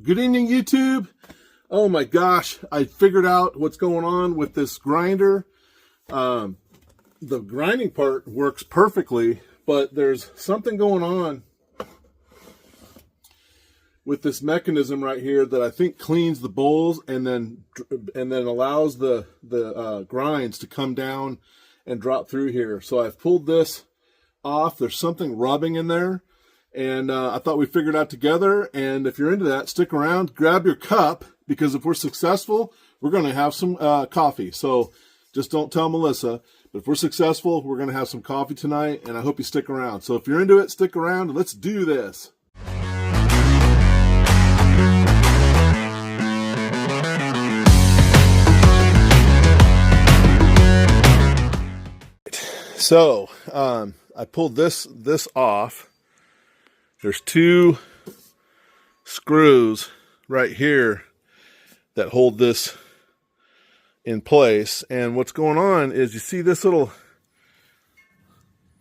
Good evening, YouTube. Oh my gosh, I figured out what's going on with this grinder. The grinding part works perfectly, but there's something going on with this mechanism right here that I think cleans the bowls and then allows the grinds to come down and drop through here. So I've pulled this off. There's something rubbing in there. And I thought we figured out together. And if you're into that, stick around, grab your cup, because if we're successful, we're going to have some coffee. So just don't tell Melissa. But if we're successful, we're going to have some coffee tonight. And I hope you stick around. So if you're into it, stick around. Let's do this. So I pulled this off. There's two screws right here that hold this in place. And what's going on is, you see this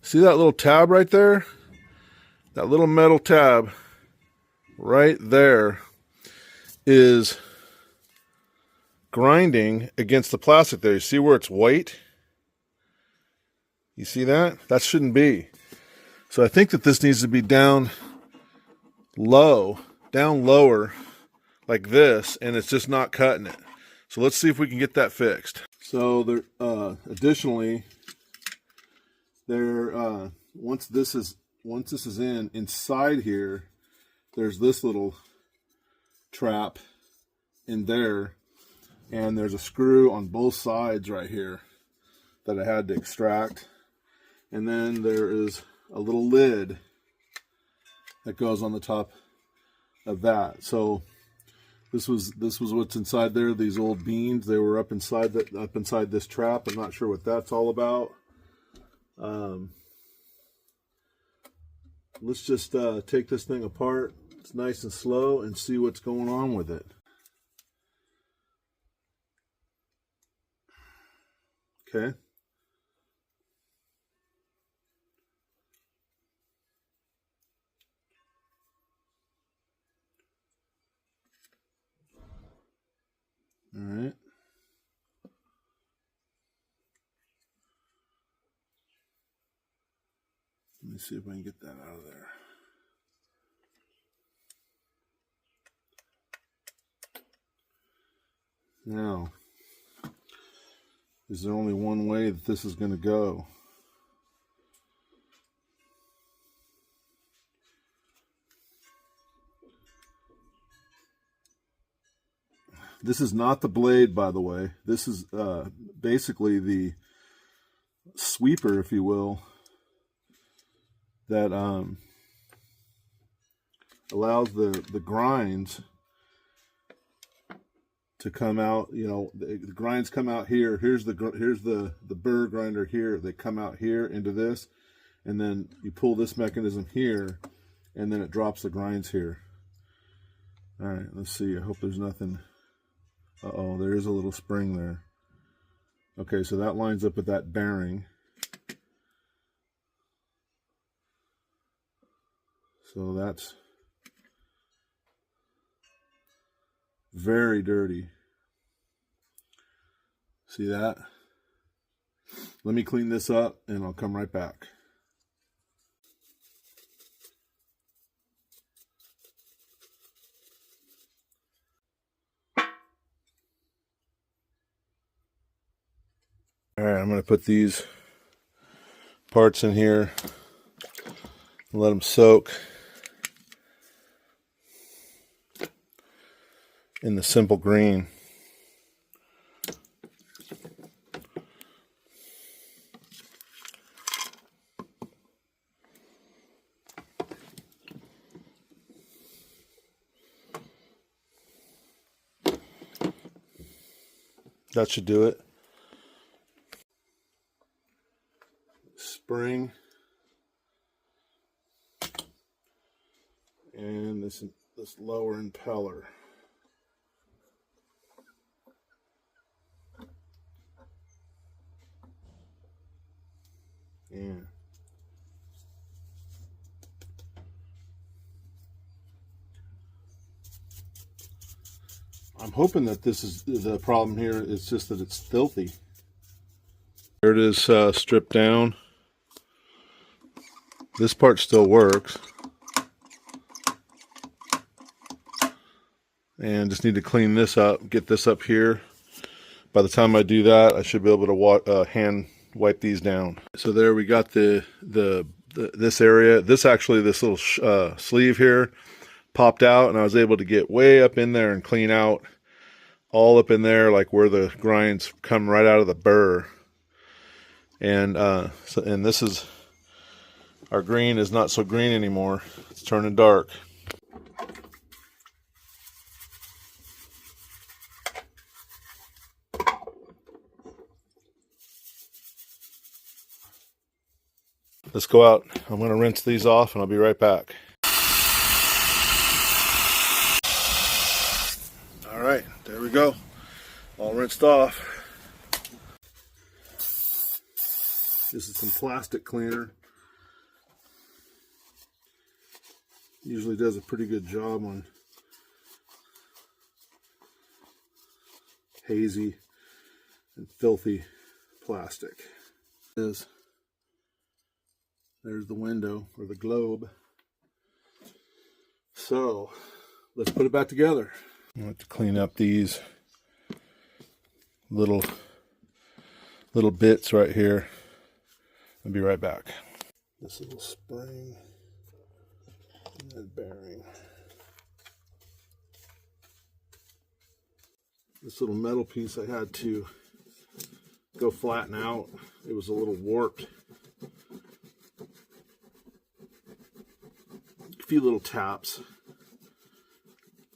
see that little tab right there? That little metal tab right there is grinding against the plastic there. You see where it's white? You see that? That shouldn't be. So I think that this needs to be down lower like this, and it's just not cutting it. So let's see if we can get that fixed. So there, additionally, once this is inside here, there's this little trap in there, and there's a screw on both sides right here that I had to extract. And then there is a little lid that goes on the top of that. So this was what's inside there. These old beans, they were up inside this trap. I'm not sure what that's all about. Let's just take this thing apart. It's nice and slow, and see what's going on with it. Okay. All right. Let me see if I can get that out of there. Now, is there only one way that this is going to go? This is not the blade, by the way. This is basically the sweeper, if you will, that allows the grinds to come out. You know, the grinds come out here. Here's the burr grinder here. They come out here into this, and then you pull this mechanism here, and then it drops the grinds here. All right, let's see. I hope there's nothing. Uh-oh, there is a little spring there. Okay, so that lines up with that bearing. So that's very dirty. See that? Let me clean this up and I'll come right back. All right, I'm going to put these parts in here and let them soak in the simple green. That should do it. Spring and this lower impeller. Yeah. I'm hoping that this is the problem here. It's just that it's filthy. There it is, stripped down. This part still works. And just need to clean this up, get this up here. By the time I do that, I should be able to hand wipe these down. So there we got this area. This little sleeve here popped out, and I was able to get way up in there and clean out all up in there, like where the grinds come right out of the burr. And and this is, our green is not so green anymore. It's turning dark. Let's go out. I'm going to rinse these off and I'll be right back. All right, there we go. All rinsed off. This is some plastic cleaner. Usually does a pretty good job on hazy and filthy plastic. There's the window, or the globe. So let's put it back together. I want to clean up these little bits right here. I'll be right back. This little spring and bearing. This little metal piece I had to go flatten out. It was a little warped. A few little taps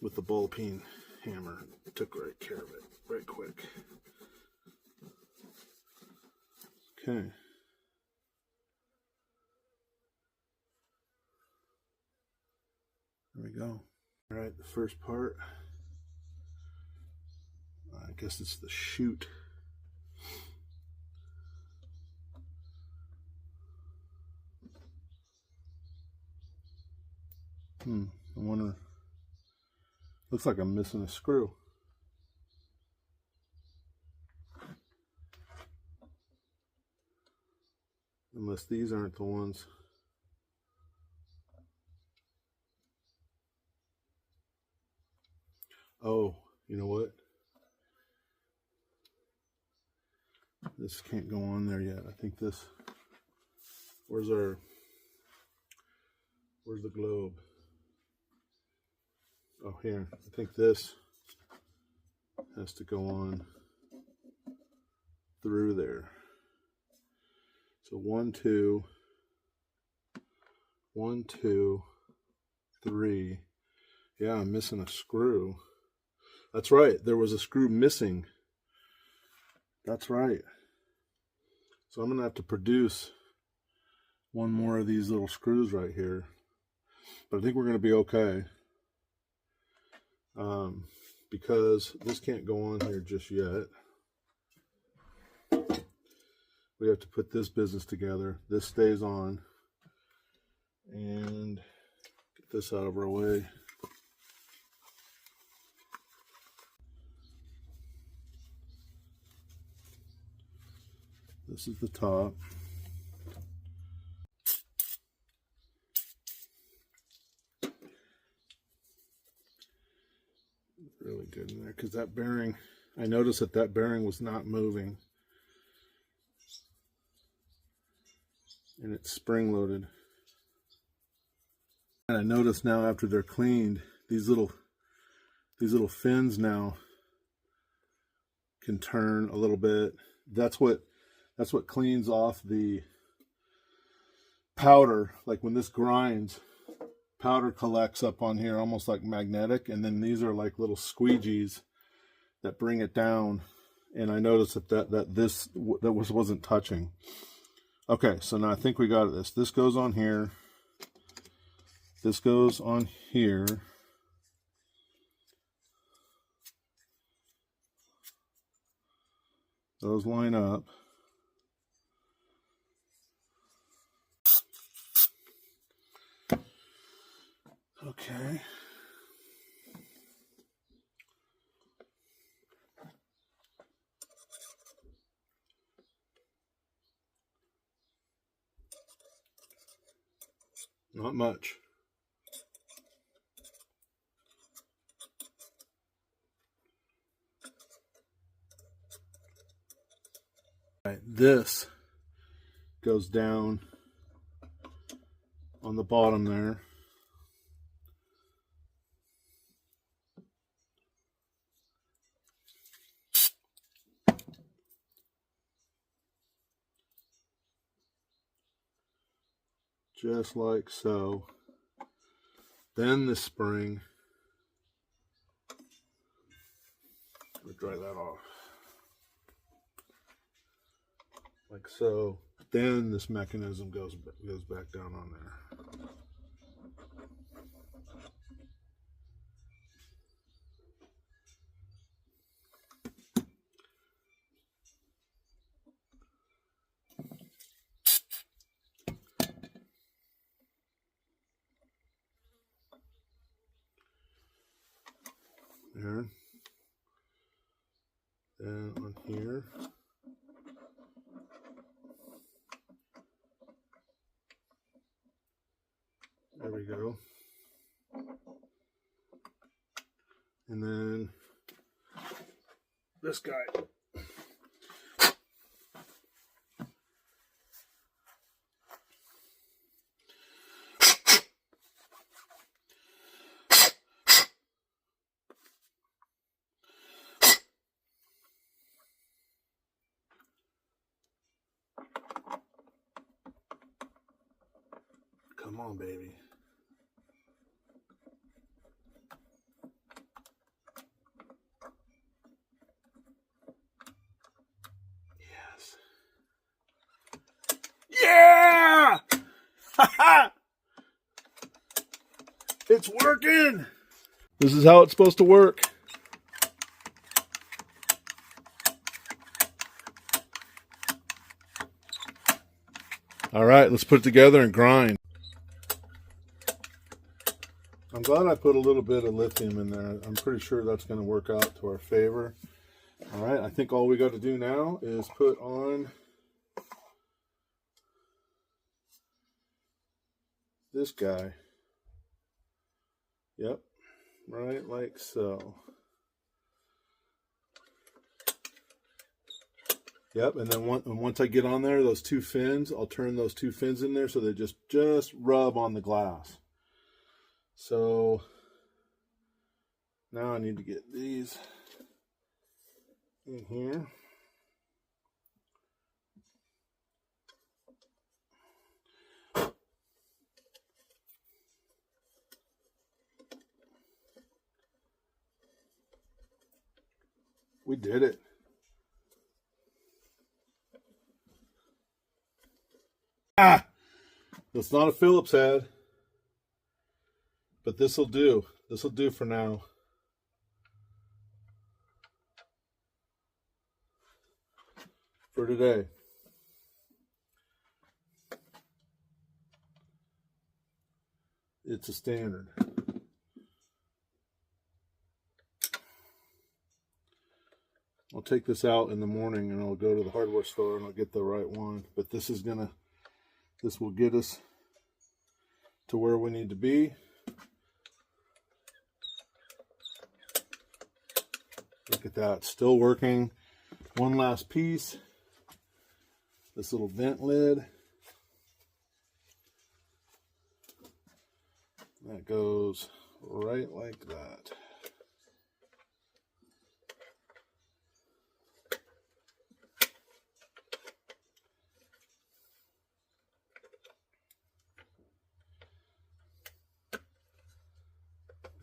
with the ball peen hammer. Took right care of it right quick. Okay. There we go. All right, the first part. I guess it's the chute. I wonder. Looks like I'm missing a screw. Unless these aren't the ones. Oh, you know what? This can't go on there yet. I think this. Where's the globe? Oh, here. I think this has to go on through there. So 1, 2, 1, 2, 3. Yeah, I'm missing a screw. That's right. There was a screw missing. That's right. So I'm going to have to produce one more of these little screws right here. But I think we're going to be okay. Because this can't go on here just yet. We have to put this business together. This stays on. And get this out of our way. This is the top. Really good in there, because that bearing, I noticed that bearing was not moving. And it's spring loaded. And I noticed now after they're cleaned, these little fins now can turn a little bit. That's what cleans off the powder. Like when this grinds, powder collects up on here almost like magnetic, and then these are like little squeegees that bring it down. And I noticed that wasn't touching. Okay, so now I think we got this. This goes on here. This goes on here. Those line up. Okay. Not much. All right, this goes down on the bottom there. Just like so. Then the spring, let me dry that off. Like so. Then this mechanism goes back down on there. There. Then on here. There we go. And then this guy. Come on, baby. Yes. Yeah! Ha! It's working! This is how it's supposed to work. All right, let's put it together and grind. I'm glad I put a little bit of lithium in there. I'm pretty sure that's going to work out to our favor. All right, I think all we got to do now is put on this guy. Yep, right like so. Yep, and then once I get on there, those two fins, I'll turn those two fins in there so they just rub on the glass. So now I need to get these in here. We did it. Ah! It's not a Phillips head, but this'll do. This'll do for now. For today. It's a standard. I'll take this out in the morning and I'll go to the hardware store and I'll get the right one. But this will get us to where we need to be. Look at that, still working. One last piece. This little vent lid. That goes right like that.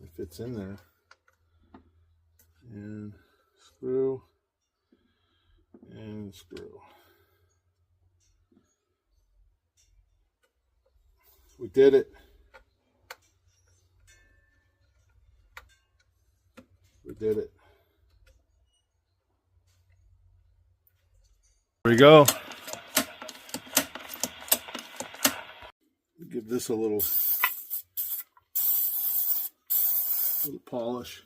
It fits in there. And screw. And screw. We did it. We did it. There we go. Give this a little polish.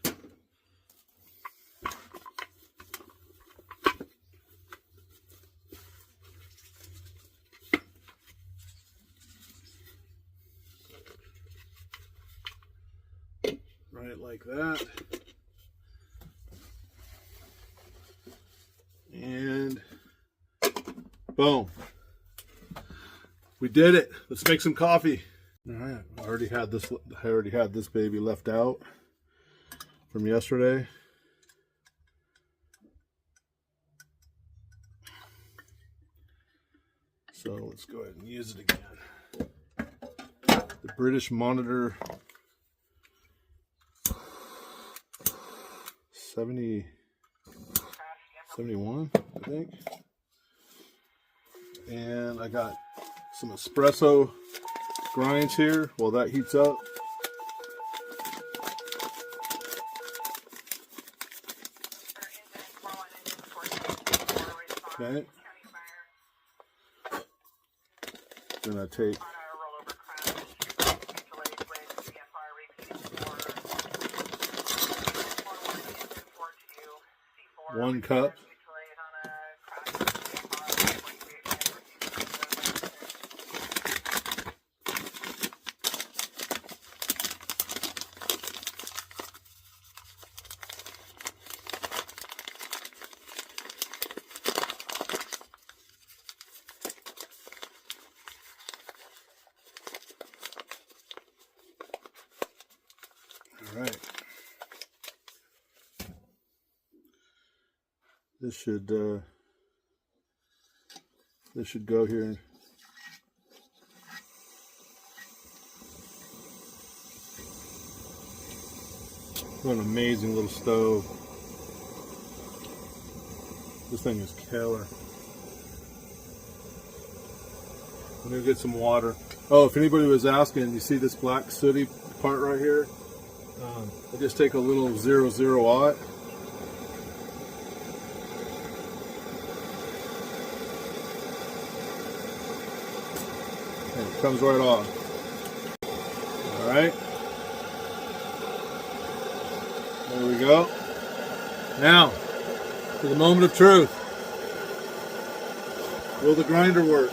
like that. And boom. We did it. Let's make some coffee. All right, I already had this baby left out from yesterday. So let's go ahead and use it again. The British Monitor 71, I think. And I got some espresso grinds here while that heats up. Okay. Then I take one cup. All right. This should go here. What an amazing little stove. This thing is killer. I'm gonna get some water. Oh, if anybody was asking, you see this black sooty part right here? I just take a little 00 aught. And it comes right off. All right. There we go. Now, to the moment of truth. Will the grinder work?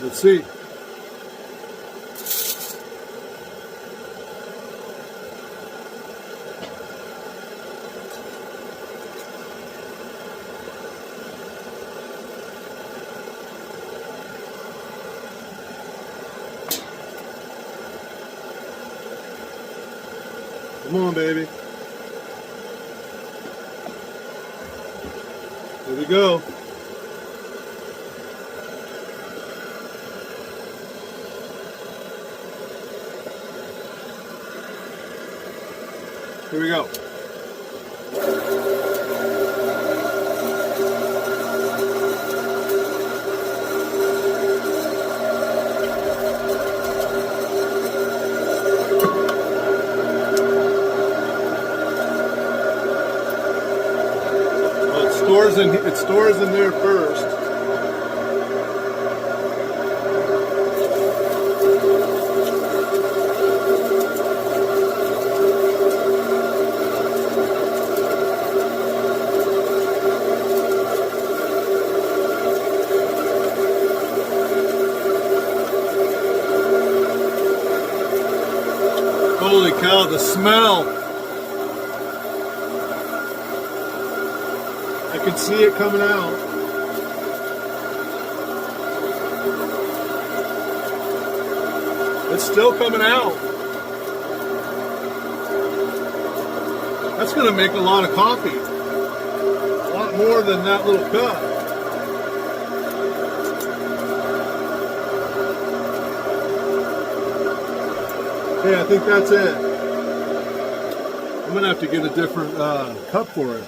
Let's see. Come on, baby. Here we go. Here we go. It stores in there first. Holy cow, the smell! I can see it coming out. It's still coming out. That's going to make a lot of coffee. A lot more than that little cup. Okay, I think that's it. I'm going to have to get a different cup for it.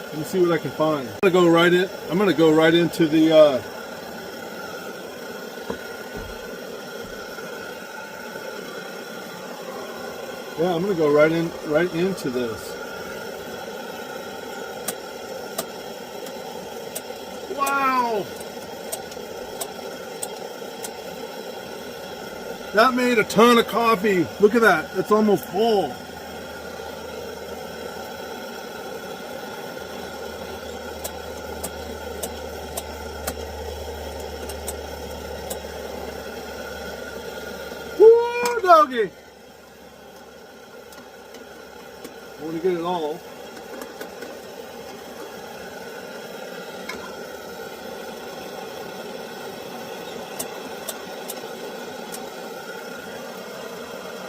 Let me see what I can find. I'm gonna go right into the yeah, I'm gonna go right into this. Wow! That made a ton of coffee. Look at that. It's almost full. doggy. I want to get it all.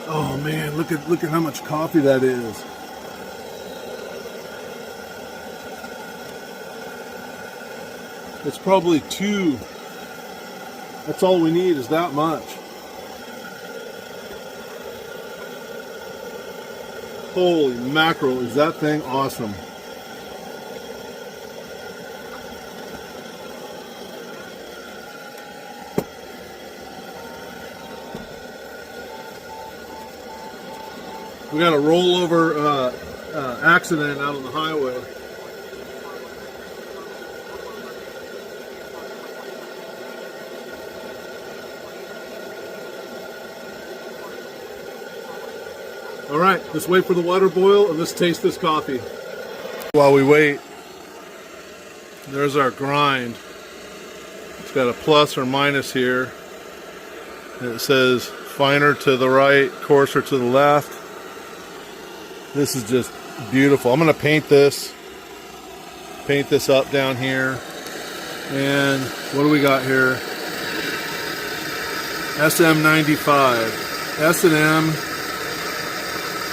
Oh man, look at how much coffee that is. It's probably 2. That's all we need is that much. Holy mackerel, is that thing awesome. We got a rollover accident out on the highway. All right, let's wait for the water boil and let's taste this coffee. While we wait, there's our grind. It's got a plus or minus here. And it says finer to the right, coarser to the left. This is just beautiful. I'm gonna paint this up down here. And what do we got here? SM95, S&M,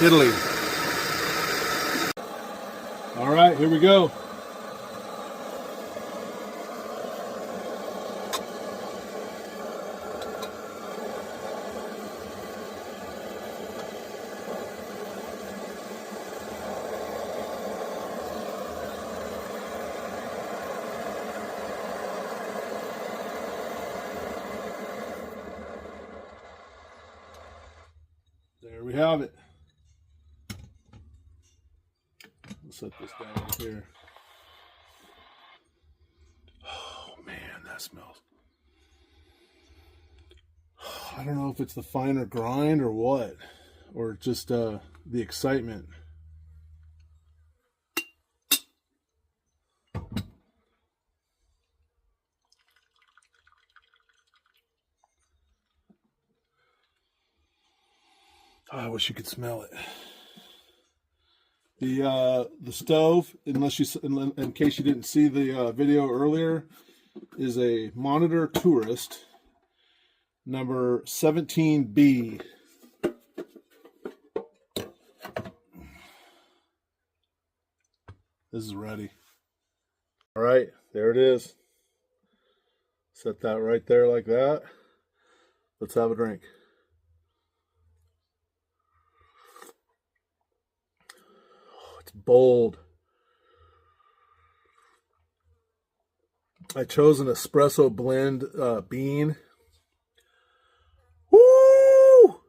Italy. All right, here we go. There we have it. Let's set this down right here. Oh man, that smells. I don't know if it's the finer grind or what, or just the excitement. Oh, I wish you could smell it. The stove, in case you didn't see the video earlier, is a Monitor Tourist number 17B. This is ready. All right, there it is. Set that right there like that. Let's have a drink. It's bold. I chose an espresso blend bean. Woo!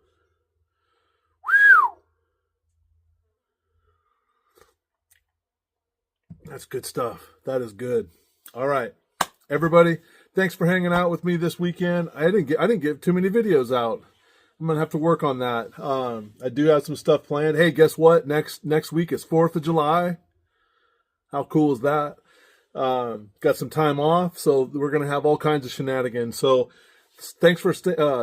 That's good stuff. That is good. All right, everybody, thanks for hanging out with me this weekend. I didn't get too many videos out. I'm gonna have to work on that. I do have some stuff planned. Hey, guess what? Next week is 4th of July. How cool is that? Got some time off, so we're gonna have all kinds of shenanigans. So thanks for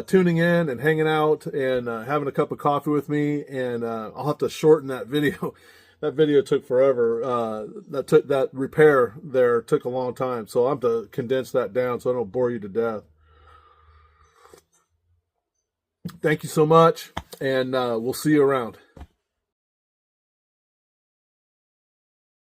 tuning in and hanging out and having a cup of coffee with me. And I'll have to shorten that video. That video took forever. That repair there took a long time, so I'll have to condense that down so I don't bore you to death. Thank you so much, and we'll see you around.